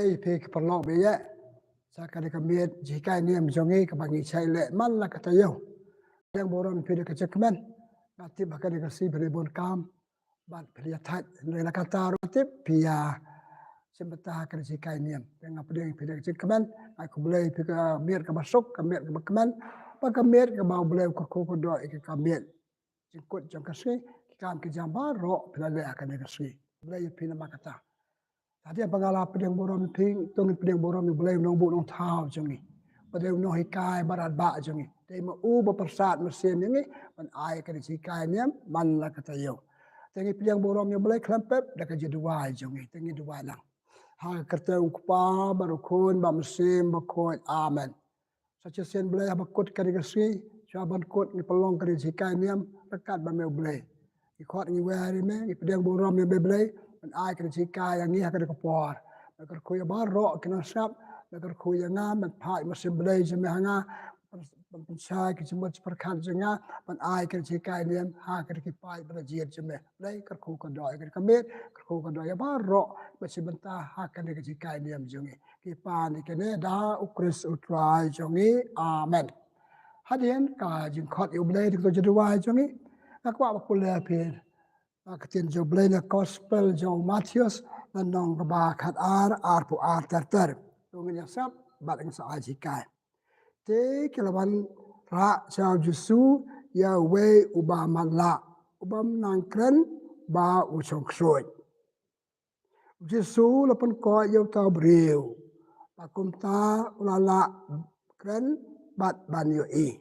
Belai pe perlo be ya. Sakade kamiet jika ni amjongi kabangi chaile man la katayo. Yang boron pe de kecekmen. Natib bakade kasi berebon kam. Ban peliatat le la kata natib pia sembetah kan jika ni am. Yang apa dia pe de kecekmen aku belai pe kamiet ka masuk kamiet ka bakman. Ba kamiet ka bau belai ko do ke kamiet. Jengkut jang kasi kam ke jambar ro pelale akan kasi. Belai pe nama kata. Tadi pengalaman pedang borom ping tong pedang borom ni boleh nong bu nong thau jangi. Pedang nong hikai barat ba jangi. Tapi ma u bepersat mesin ni man ai ka di hikai ni man la kata yo. Tapi pedang borom ni boleh klempep dak je dua jangi. Tapi dua lang. Ha kerta ukpa baru kun ba mesin ba kot amen. Saja sen boleh abakut ka di kasi. Saban kot ni pelong ka di hikai ni dekat ba me boleh. Ikot ni wari me pedang borom ni boleh. Man ai kena jika yang ni akan dikepor. Mereka kuya barok kena sap. Mereka kuya ngam. Man pai mesin belai jemih hanga. Pensai ke jemut seperkat jenga. Man ai kena jika ini ha kena kipai berajir jemih. Belai kerku kedoi kena kemit. Kerku kedoi ya barok. Masih bentah ha kena jika ini jengi. Kipai ni kena dah ukris utrai jengi. Amen. Hadian ka jengkot yu belai dikto jeduai jengi. Aku apa pula pir. Ketin jo blena gospel jo Matius na nong ba khat ar pu ar ter tungin ya sap balang sa ajikai te kelawan ra chao jusu ya we uba mala ubam nang kren ba u chong soi jusu lapun ko yo ta breu pakum ta ulala kren bat ban yo e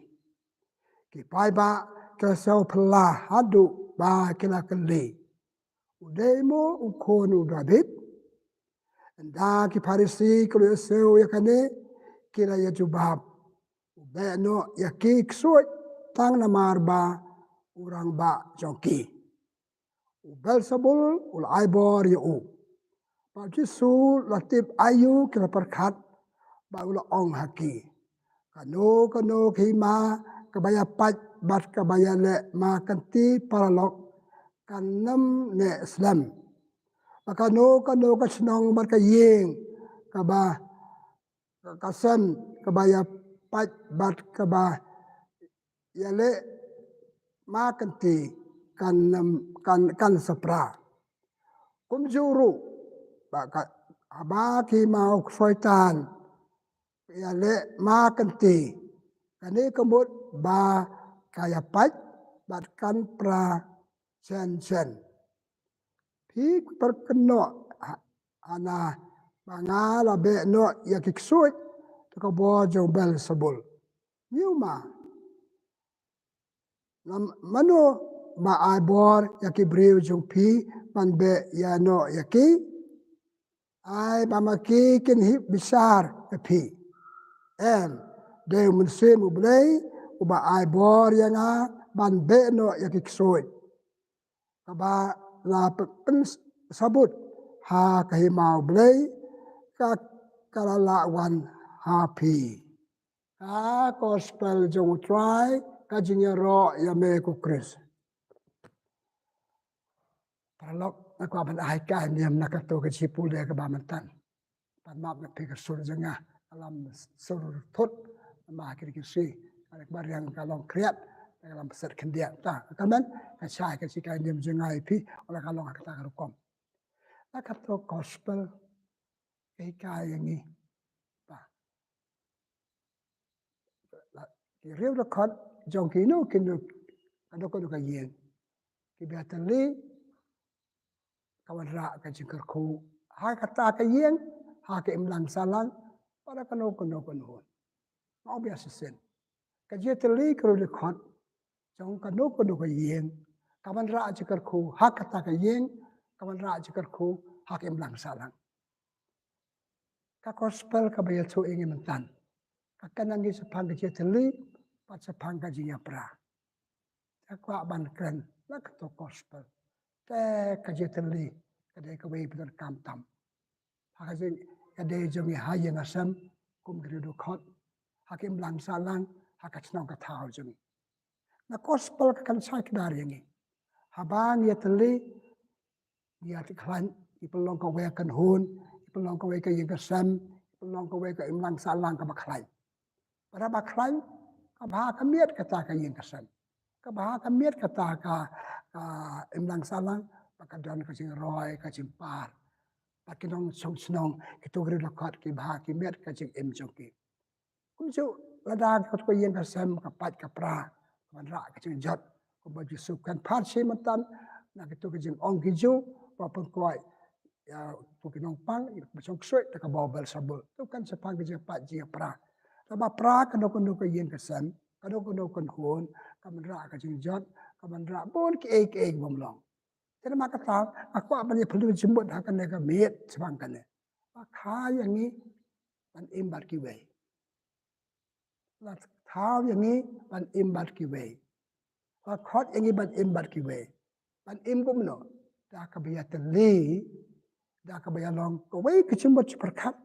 ki pai ba ka sau pla hadu ba kila kali udemo ukonu David anda ki Farisi kalau seu ya kane kira ya jubab ubeno ya ki ksoi tang namar ba urang ba jongki ubel sabul ul aibor ya u pa jisu latip ayu kira perkat ba ula ong haki kano khima kabaya pat bat kabaya le ma kanti paralok kanam ne Islam. Kano ka senong bat ka yeng kaba kasem kabaya pat bat kaba yale makanti kan sapra. Kumjuru abaki mau syaitan yale makanti kani kemut ba kaya pat bat kan pra sen. Pi perkeno ana mangala be no ya kiksut to bo jong bel sabul. Nyuma mano ma abor ya ki breu jong pi man be ya no ya ki ai mama ki kin hip besar ya pi. De mense mu blei uba abor ya nga man be no ya kiksut. Kaba la pen sabut ha kahimau blei ka kalalawan happy ha gospel jong try ka jingero ya me ku kris paralok aku aban ai ka ni am nakato ke chipul de ka bamantan pan map na pe ka sur janga alam sur thot ma kiri si alek bariang kalong kriat dalam peser kendia ta kaman ka chai ka sikai nim jengai pi ola kalong kata karukom nakato gospel kai yang ni pa ki riu da khot jong ki no kin do ko ka yen ki batali kawan ra ka jingkar khu ha kata ka yen ha ke imlang salang para kano mau biasa sen ka je tali kro de khot jong kano ka yen kawan ra jingkar khu ha kata ka yen kawan ra jingkar khu ha ke imlang salang ka gospel ka bayat so ingin mentan ka kanangi sepang ka je tali pat sepang ka jinya pra ka ban kren la ka to gospel te ka je tali kadai ka wei benar kam tam ha je kadai jongi ha yang asam kum grido khot hakim lang salang hakat snong ka thau jongi na gospel ka kan sai kdar yangi habang ya tali ya ti klan ipelong ka we kan hun pelong kawe ke yang kesem pelong kawe ke imlang salang ke baklai pada baklai ka bah kamiat kata ke yang kesem ka bah kamiat kata ka imlang salang pakadan ke sing roy ke sing par pakinong song snong kitu gri lakat ki bah kamiat ke sing im joki kunju lada ko yang kesem ka pat ka pra man ra ke sing jot ko baju sukan par simatan na kitu ke sing ong kiju pa pengkoi ya pukinong pang macam ksoi tak bawal sabul tu kan sepang ke jepat je pra sama pra kano ke yen kesan kano kon hon kamera ka jingjot kamera bon ke ek bomlong jadi maka tahu aku apa ni perlu jemput akan nega met sepang kan maka yang ni ban imbat ki we la tahu yang ni ban imbat ki we la khot yang ni ban imbat ki we ban im gum no da ka biya teli da ka baya long ka we ka chimbot perkat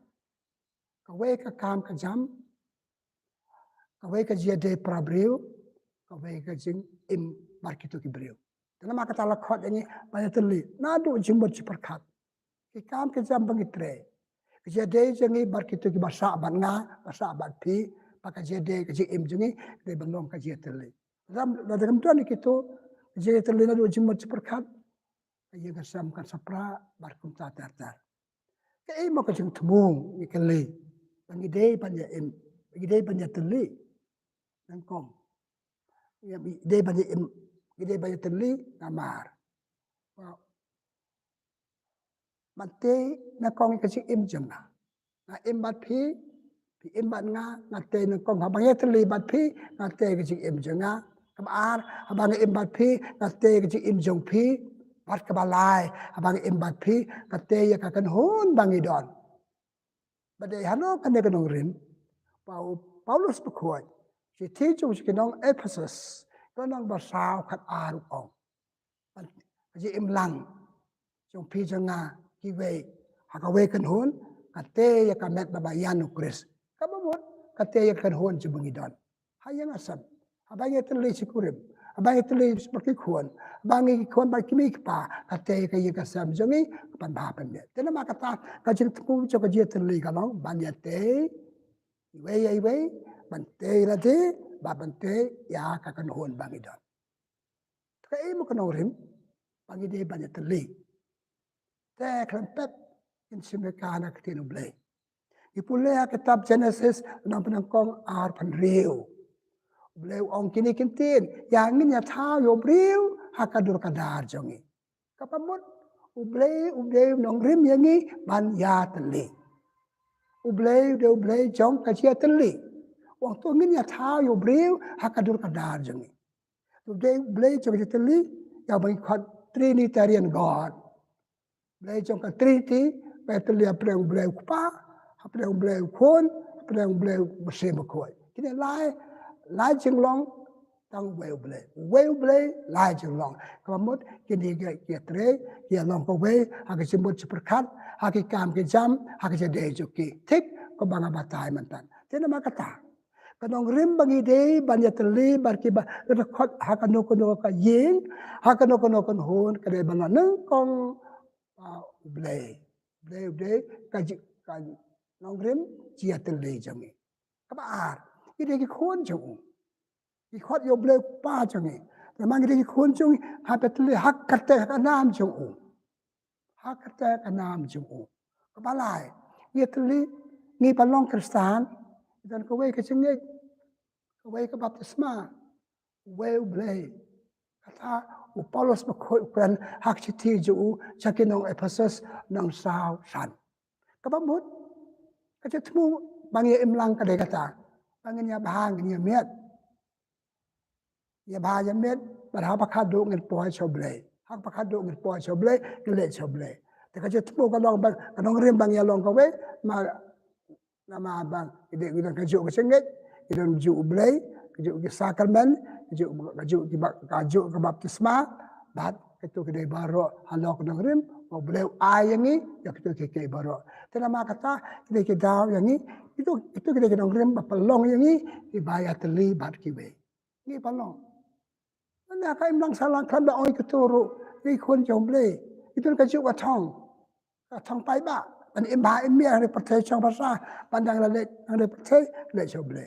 ka we ka kam ka jam ka we ka jia de prabril ka we ka jing im markito ki bril tana maka tala khot ini baya teli na du chimbot perkat ki kam ka jam bang itre ka jia de jangi markito ki basa ban nga basa ban pi paka jia de ka jing im jangi de balong ka jia teli ram da dam tu ni kito jia teli na du chimbot perkat ia kasam kan sapra barkum tatar. Ke mo ka jing tmung ni kali. Bang ide panja im, ide panja teli. Nang kom. Ya ide panja im, ide panja teli namar. Wow. Mate na kong ka jing im janga. Na im bat pi im bat nga na te na kong ha bang teli bat pi na te ka jing im janga. Kamar ha bang im bat pi na te ka jing im jong pi. Pat kebalai abang imbat pi kate ya kakan hon bang idon badai hano kan de kanong rim Paulus bekoi si tijo si kanong Ephesus kanong basau kat aru ong ji imlang jong pi janga kiwe hakawe kan hon kate ya kamet babayan ukris kabamot kate ya kan hon si bang idon hayang asam abang iteli si kurim abang iteli seperti kuan abang kuan ba kimi pa kate ka yeka sam jongi pan ba pan de tena ma kata ka jing tu cho ka je teli ka long ban ya te iwe ban te la te ba ban te ya ka kan hon bang idon ka e mo kan rim bang ide ban ya teli te kan pet in simekana ka tinu blai ipulea kitab Genesis nang penangkong ar pan riu Bleu ong kini kintin, yang ini tahu yo breu hakadur kadar jongi. Kapamut ubleu nong rim yangi ban ya teli. Ubleu jong kajia teli. Wong tu ngin ya tahu yo breu hakadur kadar jongi. Ubleu jong kajia teli ya bagi kot Trinitarian God. Bleu jong ka Trinity, beteli apa bleu kupa, apa bleu kon, apa bleu bersih bekoi. Kini lai jing long tang weu ble lai jing long kamut kini ke tre ya long ko we ha ke simbot seperkat ha ke kam ke jam ha ke de joki tik ko banga batai mantan tena makata kanong rim bangi de banya teli bar ki ba rekod ha kano ka yin ha kano kon hon ka de bana nang kong ble ka nong rim chia teli jami kaba ar ini ki khon chung ki khot yo ble pa chung ni mang ki khon chung ha petli hak kate ka nam chung hak kate ka nam chung ka balai ye tli ni palong kristan dan ko we ka chung ni ko we ka baptisma we ble kata u Paulus ba khoi kan hak chi ti ju chakinong Ephesus nang sao san ka ba mut ka chetmu bang ye imlang ka de kata bangin ya bahang ni met ya bah ya met bar ha pakha do ngin po choble ha pakha do ngin po choble le choble te ka jetmo ka long bang anong rim bang ya long ka we ma nama bang ide gidan ka ju ka senget gidan ju ble ju ki sakramen ju ka ju ka baptisma bat itu ke baro halok nang rim o ble ayangi ya kitu ke baro te nama kata ke daw yangi itu kita kena ngirim pelong yang ni dibayar teli bat kiwe ni pelong mana kai mang salang kan da oi keturu ni kon jomble itu ka ju ka thong pai ba an imba imia re pertai chong basa pandang la le re pertai le choble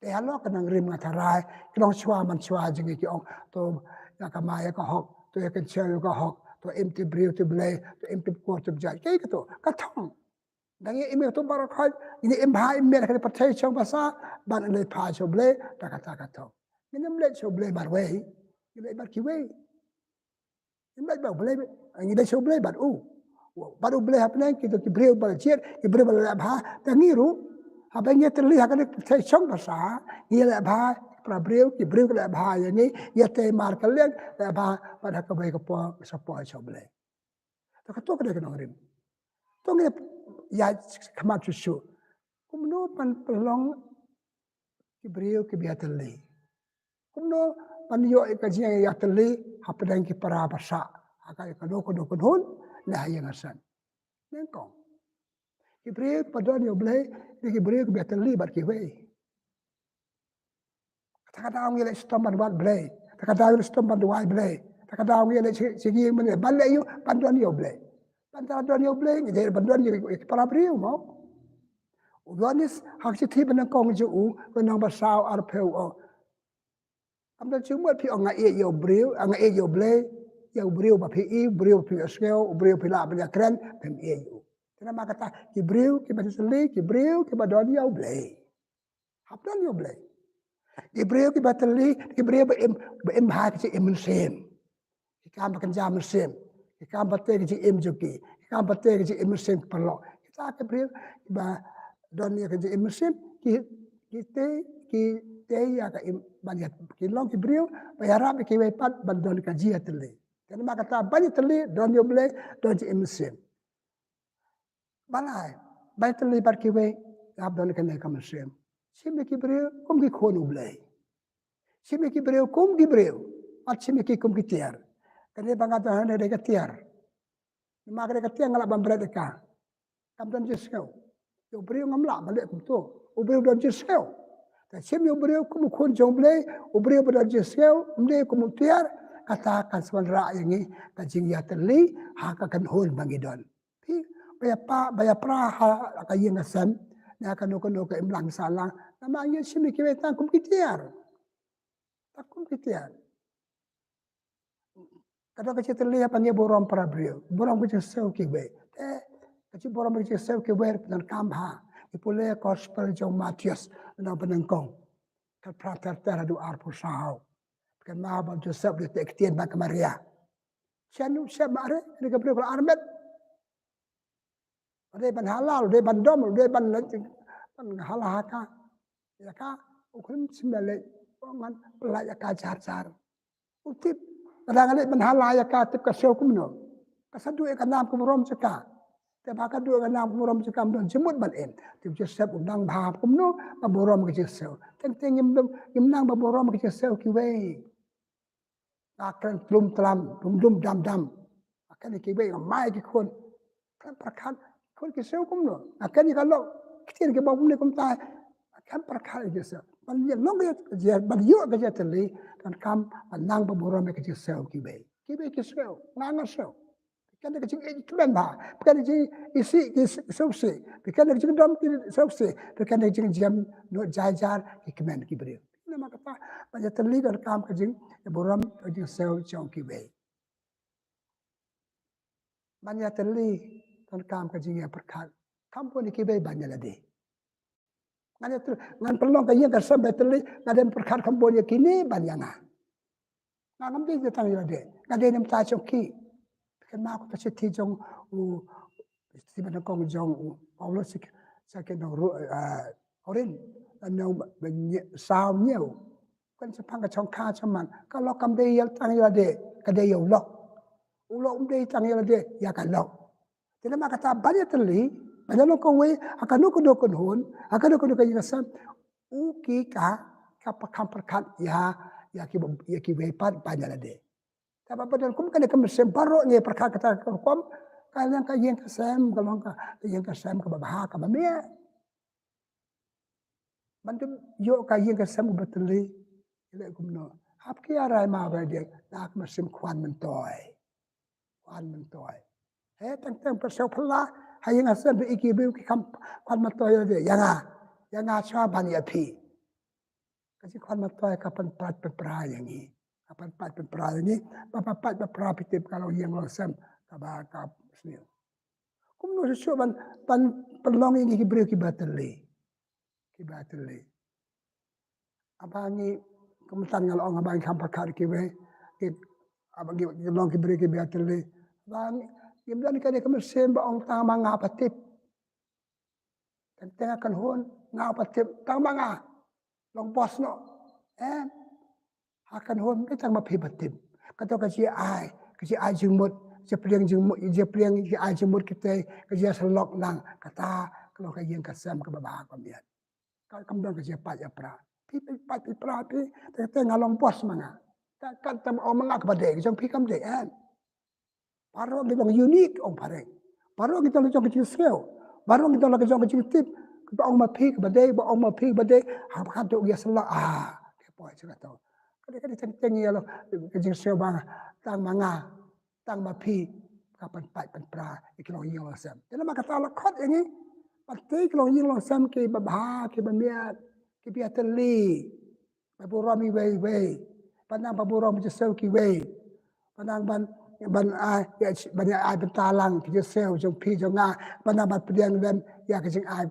te halo kanang rim ngatarai klong chwa man chwa jingi ki ong to yakamaya ka hok to yakan chel ka hok to empty brew to ble to empty ko to jai ke to ka thong dang ye imi to bar khai ini imba imia re pertai chong basa ban le pha choble ta ka thong minam le choble bar we le bar ki we imba ba ble ngi le choble bar baru boleh apa ni kita beri belajar, beri belajar bah, tengiru, apa yang terlihat kan saya cong bahasa, ia lah bah, para beri ke bah yang ni, ia temar kalian, bah pada kebaik apa siapa yang boleh. Tak tu kena kena rim. Tu ni ya kemat susu. Kumno pan pelong beri ke biar terli. Kumno pan yo kajian yang terli, apa yang kita para bahasa, akan kono hun. Nah yang asan, nengkong. Kibriu padon yo blay, kibriu biar terlibat kiwe. Kata-kata orang yang stomban buat blay, kata-kata orang stomban buat blay, kata-kata orang yang segi mana balik yo padon yo blay. Padon yo blay, jadi padon yo para briu mau. Uganis hak siti benengkong jo benang basau arpeu o. Ambil cuma pi orang yo briu, orang yo blay. Yang beriu bapi beriu pi skeo beriu pi la benda keren pem eu kenapa kata ki beriu ki bagi seli ki beriu ki badon yo blay hapdan yo blay ki beriu ki bateli ki beriu em ha ki em sem ki kam kan jam sem ki kam batte ki em joki ki kam batte ki em sem perlo kita ki beriu ba don ya ki em sem ki te ya ka banyak ki long ki beriu bayarap ki wepat bandon ka jia teli. Kenapa kata banyak terli don yo boleh don je mesin. Balai banyak terli bar kiwe ab don kena ka mesin. Sime ki breu kum ki khonu boleh. Sime ki breu kum ki breu. At sime ki kum ki tiar. Kene bangata hane de ka tiar. Ma ka tiar ngala ban berat ka. Kam don je skau. Yo breu ngamla balik kum tu. O breu don je skau. Ta sime yo breu kum khon jong boleh, o breu don je skau, mle kum tiar. Katakan sebenarnya yang ini kajing ya terli hak akan hol bangidon. Pi baya pra kayeng asam na akan kono ke imlang salah namanya simi kiwe tangkum kitiar. Takum kitiar. Kada kecil terli apa nge borom para brio. Borom kecil seu kiwe. Kecil borom kecil seu kiwe dan kamha. Ipule gospel jong Matius na benengkong. Terprater teradu arpu sahau. Kan mahabal Joseph di tektian bak Maria. Sianu mare ni ka beri armet. Ade ban halal, ade ban dom, ade ban halahaka. Ya ka ukun semale man pelak ya ka jar. Utip kadang ale ban halaya ka tip ka sel kumno. Kasadu e kanam kumrom ceka. Te ba ka du kanam kumrom ceka don jemut ban em. Tip Joseph undang bahap kumno ba borom ke Joseph. Teng yim nang ba borom ke Joseph kiwe. Akan belum dam akan kibai mai ki kon kan perkan kon ki seu kum no akan kalau kecil ke bau ni kum ta akan perkan je se ban ye long je ban yo ke je teli kan kam nang ba borom ke je seu kibai ki seu nang seu kan ke ji kben ba kan ji isi ki seu se kan ke ji dam ki seu se kan ke ji jam no jajar ki kmen ki beri nama kata banyak terli dan kam kajing boram kajing sel chong kiwe. Banyak terli dan kam kajing ya perkat. Kampun kiwe banyak lagi. Ngan pelong kajing kasam terli ngaden perkat kampun kini banyak ngah. Ngam dia datang lagi. Ngaden nem ta chong ki. Kan ma ko ta ti jong si ban kong jong Paulus sakit no orin nâu sao nhiều kan sepang ka chong kha chaman kalau kam de yal tang ya de ka de yo lo ulo de tang ya de ya ka lo tena ma kata banyak terli banyak lo ko we akan ko do kon hon akan ko do ka yasam u ki ka pakam perkat ya ki we pat banyak la de ta ba dan kum kan ka mesem baro ni perkat kata kom kalian ka yen ka sam kalong ka yen ka sam ka ba ka ba me Bantu yo kayin ka sam beteli ile kumno hap ki arai ma ba de dak masim kwan mentoy he tang tang persau pala Hai yang asal be iki be ki kam kwan matoy de yang cha ban ya phi. Kasi kwan matoy kapan pat pra yang ni. Kapan pat pra ni papa pat pra pitip kalau yang lo sam ka ba ka sni. Kum no so ban pelong ini ki bre ki batele. Ki batele. Abangi kemutan ngal ong abang kam pakar ki we ki abangi long ki bre ki batele. Bang yemdan ka de kam sem ba ong tang manga patip. Tengah kan hon ngau patip tang manga long pos no. Akan hon ke tang ma phi patip. Kato ka si ai jumut je pliang je ai jumut kita ke je selok nang kata kalau ka yang kasam ke baba ka biat. Ka kam dong ke je pat ya pra. Pi pra pi te ngalong pos manga. Ta kan tam o manga ka bade jong pi kam de an. Paro kita unik ong pare. Paro kita lo jong kecil sel. Paro kita lo jong kecil tip. Ba ong ma phi ka bade ba ong ma phi bade ha ka to ya selok ke poi cakap tahu. Kadang-kadang teng ya lo kecil sel bang tang manga tang ma phi kapan pat pan pra ikilo yin lo sam. Jadi maka ta lo khot yang ni pasti ikilo yin lo sam ke babha ke bamiat ke biateli. Baburam i we. Panang baburam je sel ki we. Panang ban ai bentalang ki je sel jong pi jong nga panang ban pediang lem ya ke jing ai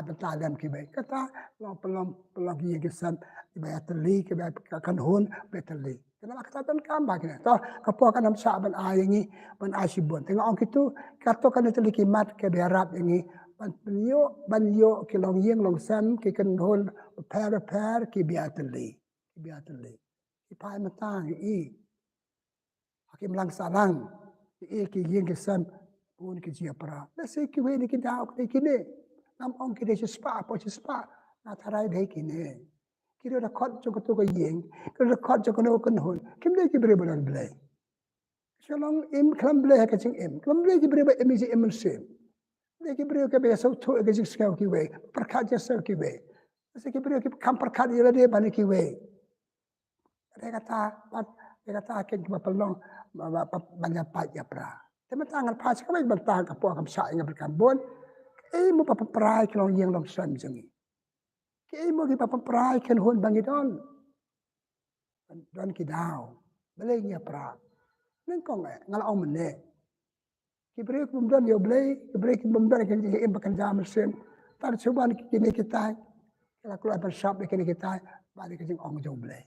bentalang ki we. Kata lo pelong ki ke sam biateli ke kan hon biateli. Kenapa kata tan kamba kena. Toh kapo kan am sa ban ai ngi ban asibon. Tengok ong kitu kato kan itu likimat ke biarap ngi ban yo ke long yeng long sam ke kan hon per ke biateli. Ki pai matang i. Hakim lang salang ki yeng ke sam pun ke jia pra. Nasi ki we ni ki dau ke kini. Nam ong ki de spa na tarai de kini. Kira dah kot joko tu ke yeng, kira dah kot joko no kan hon. Kim de ki bre balan blai. Shalong im klam blai ka ching im. Klam blai ki bre ba im ji im sim. De ki bre ka be so tu ke jing skau ki we. Perkat je skau ki we. Nasi ki bre ki kam perkat ila de ban ki we. Dia kata ke ki pelong banyak pat ya pra. Tema tangan pas ka ba bantang ka po kam sa inga berkan bon. Mo pa prai ki long yeng long sam jengi. Ki mo ki papa prai ken hon bangi don ki dau bele nya pra nen kong ngal ong mene ki bre kum don yo ble ki bre ki bum don ki im bakan jam sen tar chuban ki ne kita kala kula per shop ki ne kita ba de ki ong jo ble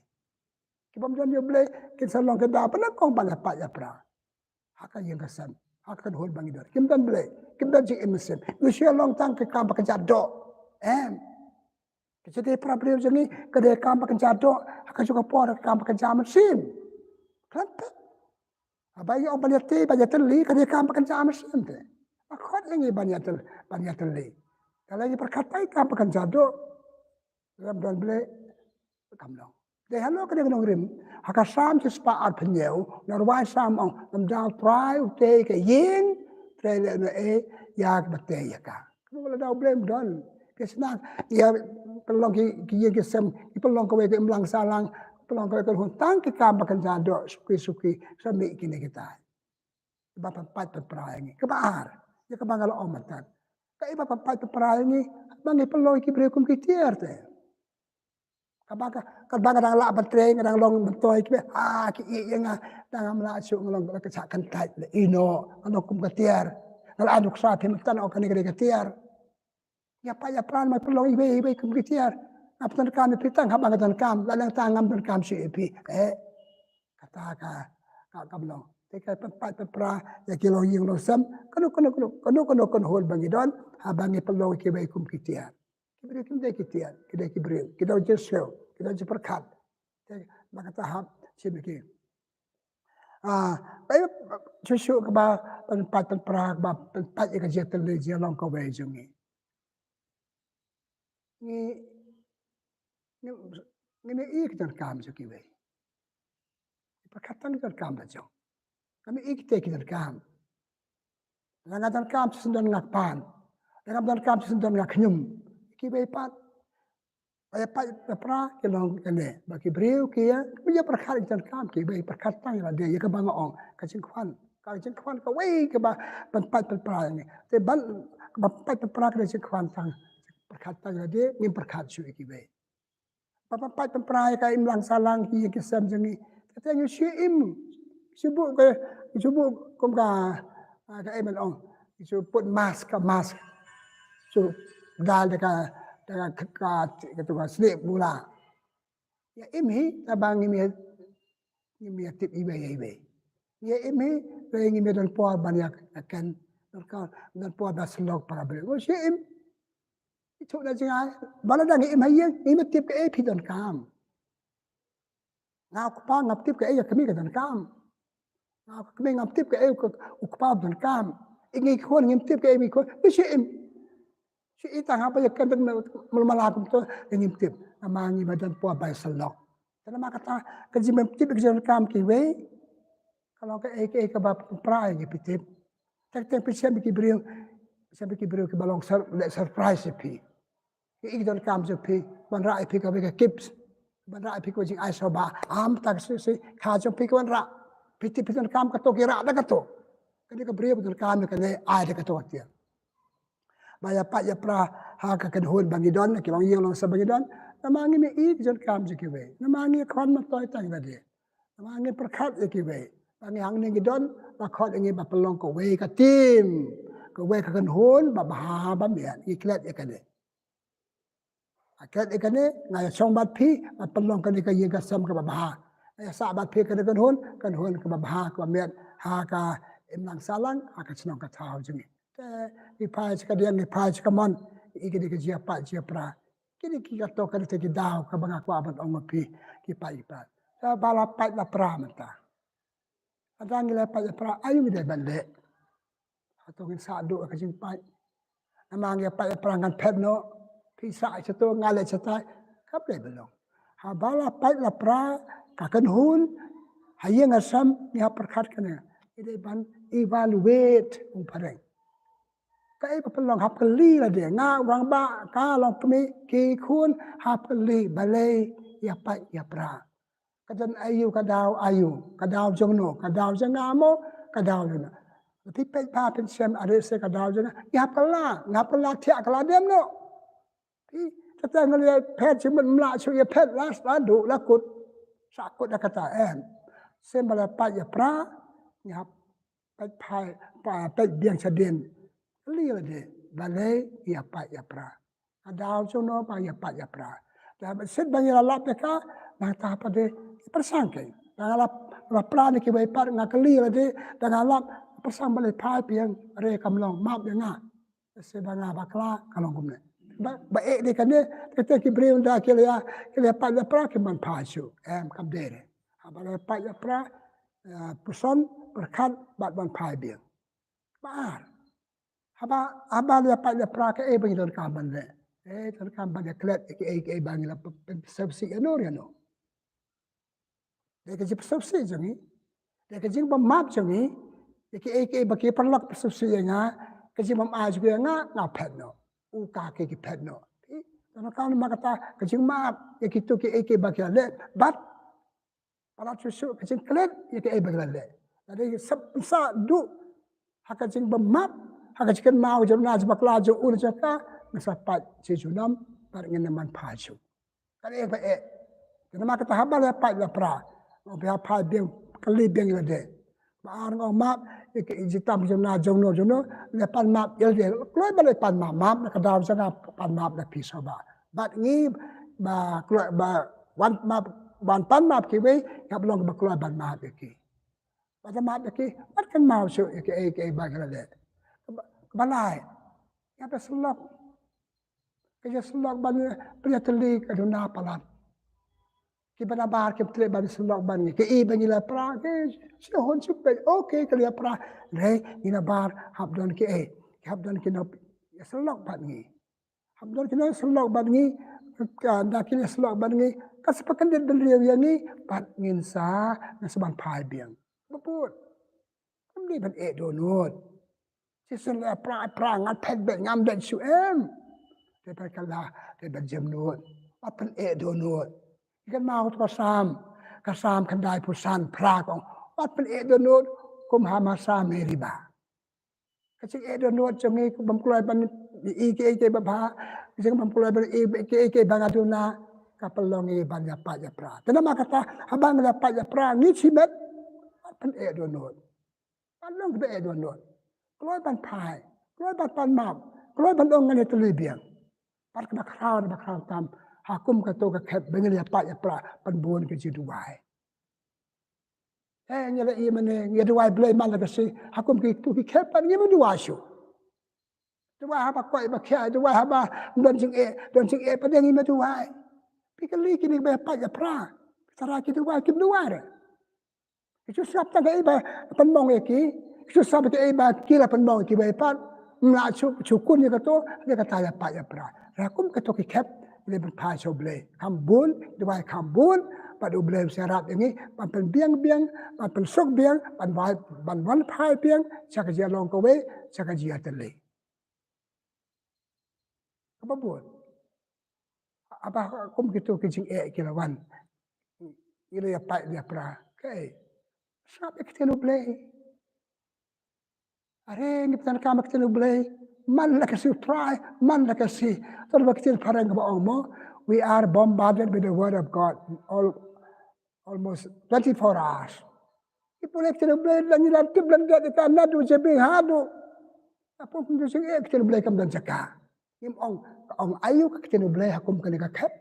ki bum don yo ble ki salong ke da pa na kong bang pa ya pra haka yang kasan haka hon bangi don kim don ble kim don ji im sen nu sia long tang ke kam bakan jado jadi problem jengi kedai kam pakai jadok akan juga por kam pakai jam sim. Kenapa? Abai orang banyak teli kedai kam pakai jam sim tu. Akot yang banyak teli. Kalau ini perkatai kam pakai jadok dalam dan beli kam dong. Deh halo kedai nong rim. Haka sam je spa art penyau norwai sam ong nam dal try ute ke yin trele no yak bate yaka. Kalau dah blame don. Kesana ya pelong ki ye sem pelong ko ke mlang salang pelong ko ke huntang ke kam bakan jado suki sami kini kita bapa pat perangi ke baar ya ke bangal omatan ka bapa pat perangi bangi pelong ki brekum ki tiar te ka baga dang la batreng dang long betoy ki ki nga dang amla su ngolong ka sakan tait ino ano kum ka tiar ngal anuk sa tan o kan ke tiar ya pran mai pelong ibe kum kitiar aptan kam pitang habang tan kam lalang tangam tan kam si epi kata ka belong teka pat pra ya kilo ying lo sam kono hol bangi don habangi pelong ki be kum kitiar kibre kim de kitiar kide kibre kido jesel kido jeperkat maka tahap sibiki bayo susu ka ba pat pra ba pat ka jetel le jelong ko be jungi ni ik dan kam so ki we pakatan dan kam da jo kami ik te ki dan kam nga dan kam sundan ngak pan dan kam sundan ngak nyum ki we pat ay pat pra ki long kene ba ki breu ki ya bi ya pakhat dan kam ki we pakatan la de ya ka bang ong ka chin kwan Kang jeng kwan ka wei ke ba ban pat pra ni te ban ba pat pra ke jeng kwan tang perkat tang de ngim perkat su ki be ba pat pra ka im lang salang ki ke sam jeng ni te ngi shi im subu kom ka em ong su put mask su dal de ka tu ka slip mula ya im hi ta bang mi tip ibe ya im hi le ngi me dan po banyak akan dan po da slog para bre o shi im itu da jingai bala da ngi im hi ngi tip ke e pi dan kam na ku pa ngap tip ke e ya kami ka dan kam na ku kami ngap tip ke e ku pa dan kam ingi khon ngi tip ke e mi khon shi im shi itang apa ya kan malakum to ngi tip ama ngi badan po ba slog kana makata ka jimem tip ke dan kam ki we kalau ke bab prai ke pitip tak pisam ki brio ke balong surprise pi ke don kam je pi ban rai pi ka be kips ban rai pi ko jing ai so ba am tak se kha jo pi ko ra pitip don kam ka to ki ra da ka to ke brio don kam ke ne ai da ka to tia ba ya pa ya pra ha ka kan hon bangi don ke bang yeng long sa bangi don namangi me i don kam je ki we namangi khon ma toy tang ba de namangi perkhat je ki we ang hang ni gidon ba khot ngi ba pelong ko we ka tim ko we ka kan hon ba ba ba me i klet e ka de aklet e ka ne ngai chong bat phi ba pelong ka ni ka yin ka sam ka ba ba ya sa bat phi ka kan hon ka ba ba ka me ha ka em lang salang ha ka chnong ka thau jing te i phai ka diang ni phai ka mon i ke ka jia pa jia pra kini ki ka to ka te ki dau ka ba kwa ban ong phi ki pa i pa ta ba la pa la pra ma ta adang le pa pra ayu mi de bande atong sa do ka jing pa amang ya pa pra ngan phet no pi sa cha to ngale cha tai kap le belong ha bala pa la pra ka kan hun ha yang asam ni ha perkhat kan ide ban evaluate ung pareng ka e pa long hap li la de nga wang ba ka long pmi ki khun hap li bale ya pa ya pra kadan ayu kadaw jong no kadaw janga mo kadaw na ti pe pa pen sem are se kadaw janga ya pala ngapala thia kala dem no ti ta ngale pet chim mla chu ya pet las la du la kut sa kut da kata em sem bala pa ya pra ni hap pe pai pa pe biang chaden li la de bale ya pa ya pra kadaw jong no pa ya pra da set bang ya la pe ka na ta pa de persangke dangalap la plan ki bai par ngakali la de dangalap persang bale pai piang re kamlong map ya nga se banga bakla kalong kumne ba e de kan de te ki breun da ke le pa da pra ki man pa chu em kam de re ba le pa ya pra person perkan bat ban pai biang ba haba le pa ya pra ke e bang don kam ban le e don kam ban ya klet ke bang la subsi no ya no Deka jip subsi jangi, deka jing bam map jangi, deka eke baki perlak subsi nga, kajing bam aj gue nga pet no, uka ke pet no. Karena kau makata kajing map, eke tu ke eke baki le, bat palat susu kajing klet eke baki le. Jadi sa du, hakajing bam map, hakajing mau jom naj bakla jo ul jaka, nasapat sejunam par ngenaman paju. Kali eke, karena makata habal ya pat la pra. Biar pai biang kali biang le de ba ngong map ke jitam jona jono le pan map yel de kloi ba le pan map ka daw janga pan map la pi so ba bat ngi ba kloi ba wan pan map ki we ka blong ba kloi ban map ki ba map ki bat kan mau so ke ba ka le ba lai ya ba sulok ke sulok ban priatli ka dona palat ki bana bar ke tre ban sulok ban ke i ban ila pra ke si hon supe okay ke lia pra re ina bar hab don ke hab don ke no sulok ban ni hab don ke no sulok ban ni ka da ke sulok ban ni ka sepakan de beliau yang ni pat ngin sa na seban pai biang baput ni ban do not si sun la pra ngat pet be ngam den su em te pa kala te ban jem not apan do not kan mau kasam kan dai pusan pra kong wat pen e do not kum hamasa meriba. Kecik donut jongi bamkulai ban ike babha, jeng bamkulai ban ike bangaduna kapelongi ban yapat yapra. Tenama kata habang yapat yapra ngicibet pan donut. Panong be donut. Kloi ban pai, kloi ban pan mam, kloi ban ongan itu libiang. Par bakral tam hakum kato ka kep bengel yapat yapra pan buon ke jiduai. Nyala i mane yaduai blai man la si hakum ki tu ki kep pan ngimu duashu. Duai haba koi ba kya duai haba don sing e pa dengi ma duai. Pikali kini ba yapat yapra. Tara ki duai kim duai. Itu sab ta ga iba pan mong eki, itu sab ta iba kila pan mong ki ba yapat. Mla chukun ni kato dia kata yapat yapra. Hakum kato ki kep le berpai so blai. Kambun duai kambun pada blai syarat ini pan biang pan sok biang pan wan pai biang saka dia long ko we saka dia tele. Apa buat? Apa kum gitu kijing kilawan. Ilo ya pai dia pra. Kai. Sabe que tem no play. Are ni petan kam que tem no play. Man la kasi try, man la kasi. Tor baktil parang ba mo. We are bombarded with the word of God almost 24 hours. Ipulek que tem no play la ni la tip la dia ta na du je bing hadu. Apa pun sing que tem no play kam dan jaka. Im ong ayu ka kita nublay hakum ka kep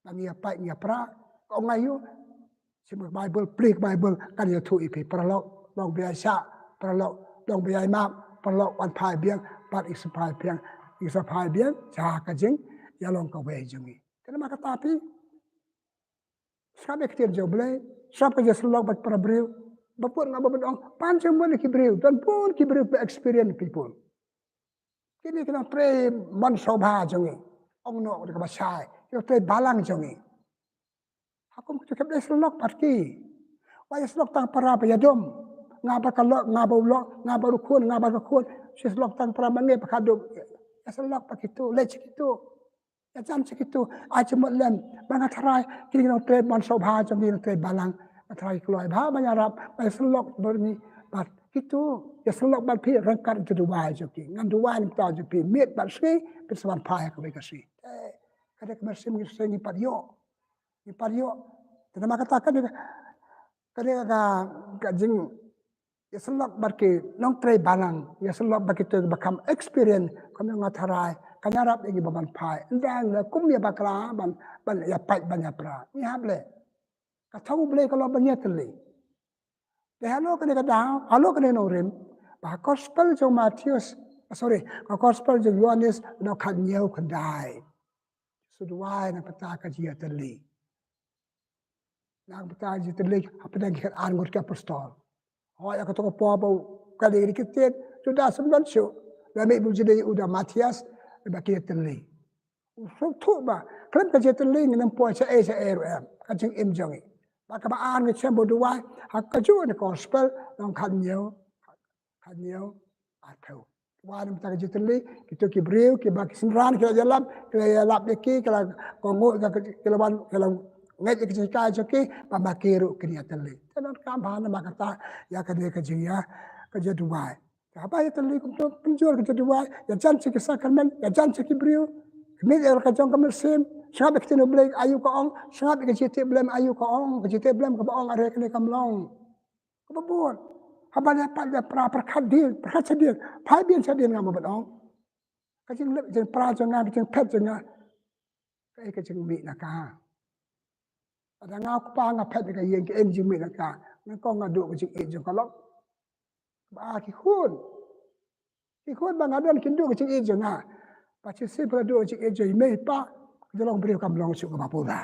ngi apa ngi pra ong ayu si Bible preach Bible kan ya tu ipi perlo long biasa perlo long biasa ma perlo wan pai biang pat isupai biang ja ka jing ya long ka we jungi kana maka tapi sabe kita joblay sab ka jeslog bat para breu bapun ngaba ong pancem mo ki breu dan pun ki breu experience people. Kini kena pray man sobha jongi. Ong no ka basai. Kena pray balang jongi. Hakum kita kep selok parti. Wa selok tang para payadom. Ngaba kalok ngaba ulok ngaba rukun ngaba rukun. Selok tang para mangi pakadom. Selok pakitu lech kitu. Ya jam sekitu ajemot lem bangatrai kini kena pray man sobha jongi pray balang. Matrai keluar ba menyarap selok berni bat itu ya selok bat pi rangkat itu dua joki ngan dua ni ta joki miet bat sri peswan pai ka bekasi kada kemersim ni sengi pario tenama kata kada ka jing ya selok bat ke nong tray balang ya selok bat itu bakam experience kami ngatarai kanyarap igi baban pai ndang la kum ya bakra ban ya pai ban ya pra ni hable ka thau ble kalau banyatli halo kene kadang, halo kene norim. Bah gospel jo Matius, gospel jo Yohanes no kan nyau kendai. Suduai na pata ka jia teli. Na pata jia teli apa dah kita anggota ke apostol. Oh ya kata apa bau kali ini kita sudah sembilan show. Lami bujudi udah Matias bagi teli. So tu ba, kan ka jia teli ngan po sa kan jing im jongi. Maka baan ke sembo dua hak kaju ni gospel nong kanyo atau wan mta ke jitli kita ki breu ki bak sinran ke jalan ki kala kongo ke lawan ngai ke ka joki pamakiru ke tli tenan kam bana makata ya ke ke jia ke dua apa ya tli kum penjur ke dua ya jan ke sakramen ya jan ke breu ni ya ka jong kamersim Sabi kita nublay ayu ka ong, sabi kita jiti blem ayu ka ong, jiti blem ka ong are kene kamlong. Kababon. Habala pa da pra perkadil, perkadil. Pai bien sadin ngam ong. Kajing lep jeng pra jeng ngam jeng pet jeng ngam. Kai kajing mi naka. Ada ngau pa nga pet ka yeng ke eng jeng mi naka. Nang ko ngadu kajing e jeng kalok. Ba ki khun. Ki khun ba ngadon kindu kajing e jeng nga. Pa chi si pra do kajing e jeng me pa. Jolong beri kam long suk mapura.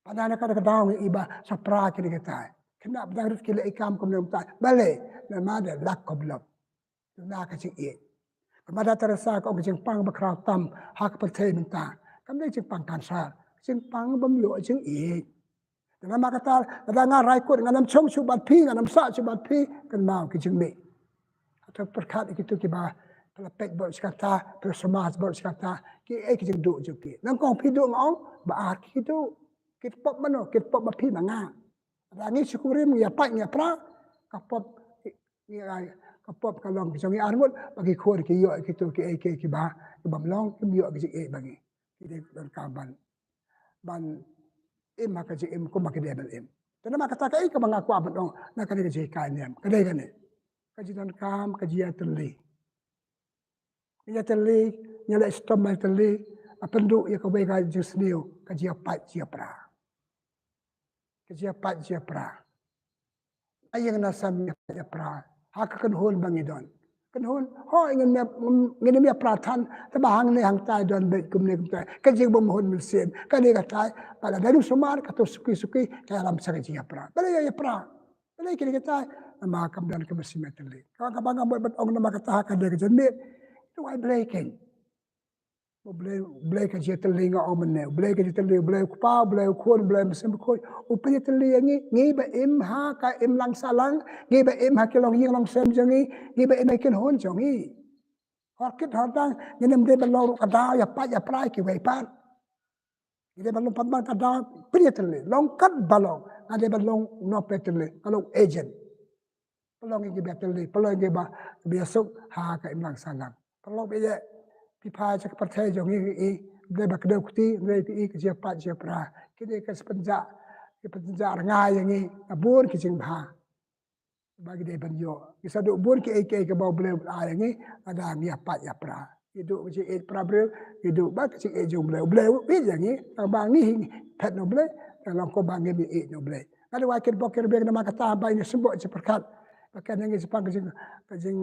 Pada nak ada kedau iba sapra kini kita. Kena betul kila ikam kum nem ta. Bale na mada lak koblop. Na ka cing e. Kamada terasa ko cing pang bakra tam hak pertai minta. Kam dei cing pang kansa. Cing pang bamlo cing e. Dengan makata ada ngarai ko dengan chong chu bat pi dengan sa chu bat pi kan mau ki cing me. Atau perkat itu kiba pelapek bot sekata, persemas bot sekata, ki kita duduk joki. Nang kong pi duduk ngong, baar kita pop mano, kita pop mapi manga. Rangi syukurim ya pak ya pra, kapop ni ai kapop kalong ki songi armut bagi khor ki yo ki tu ki ba ki bam long ki yo ki e bagi ki de don kaban ban im ha ka ji im ko ma ki de bel im tana ma kata kai ka bang aku abot dong na ka de ji kai nem ka de ka ne ka ji don kam ka ji ya teli ya teli nya le stom ma teli apendu ya ka bai ka ji sniu ka ji pat ji pra ka ji pat ji pra ayang na sam ya pra ha ka kan hol bang idon kan hol ho ngin me pra than ta ba hang ne hang tai don be kum ne kum tai ka ji bom hol mil sem ka ne ka tai pala daru sumar ka to suki ka alam sa ka ji pra bale ya pra bale ki ka tai ma kam dan ka besimeteli ka bang abot ong na ma ka ta ka de ka jen tu ai breaking Boleh kerja telinga omne, boleh kerja telinga, boleh kupa, boleh kuon, boleh mesin berkoi. Upaya telinga ni ba im ha ka im lang salang, ni ba im ha kilong ying long sem jangi, ni ba im kin hon jangi. Hakit hatang ni nem de balong kada ya pa ya prai ki wei pan. Ni de balong pambang kada pria telinga, long kat balong, ade balong no petele, balong agent. Balong ni ba telinga, balong ni ba biasuk ha ka im lang salang. Balong be pipa cak percaya jongi de bak de kuti de pi ke siapa siapa kini ke sepenja ngai yang ni abur ki jing bha bagi de banjo bisa do bur ki ke bau ble yang ni ada ni apa ya pra itu je pra bre itu bak si jong ble pi yang ni bang ni pet no ble kalau ko bang ni no ble ada wakil bokir be nama kata ba ini sebut seperkat pakai yang sepang ke jing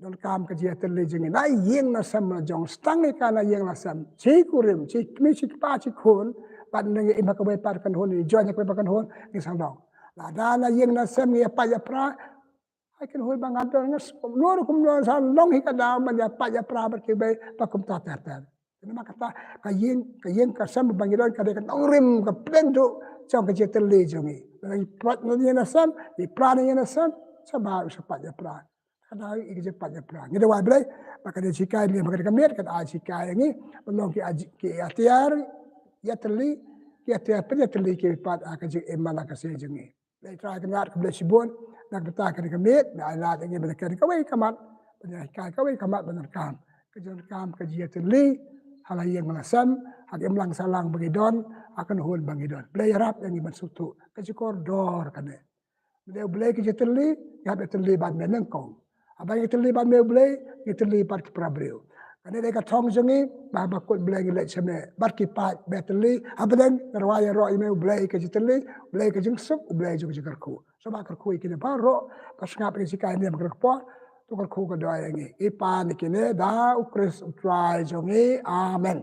don kam ka jia tele jing na yeng na sam na jong stang ni kana yeng na sam chi kurim chi mi chi pa chi khon pan nang i ma ka bai par kan hon ni jo nya ka par kan hon ni sang dong la da na yeng na sam ni pa ya pra ai kan hoi bang adon ngas no kum no sa long hi ka da ma ya pa ya pra ba ki bai pa kum ta ta ta ni ma kata ka yeng ka sam bang idon ka de kan rim ka plen do chong ka jia tele jong ni pra ni na sam ni pra ni na sam sa ba sa pa ya pra kada ikje paja pra ni de wa blai maka de sikai ni maka de kamet kat a sikai ni belong ki atiar ya teli ki atiar pe teli ki pat a ka je emala ka se jengi lai tra ka ngat ka blai sibon nak beta ka de kamet na ala de ni beta ka wai kamat benda kai ka wai kamat benar kam ka je teli hala yang malasam hak emlang salang bagi don akan hol bagi don blai rap yang iban sutu ka je koridor kan de blai ki je teli ya be teli ban meneng kong abang itu libat me blay itu libat ki prabreu ane deka thong jongi ba ba kut blay ngi cheme bat ki pat beteli abadan rawaya ro ime blay ke jiteli blay ke jing sup blay jung jigar ku so ba kar ku ikine ba ro pas ngap ni sikai ni makar po to kar ku ko doa ngi ipa ni kine da ukris utrai jongi amen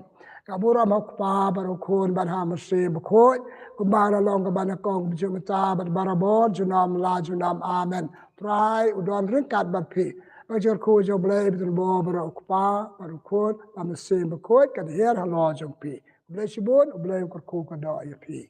kabura mak pa baru kun ban ha mesti bekoi kumbara long ke bana kong jumata bat barabon junam la junam amen try udon ringkat bat pi bajur ku jo blay betul bo baru kupa baru kun am mesti bekoi kan her halo jong pi blay sibun blay kur ku ko do ya pi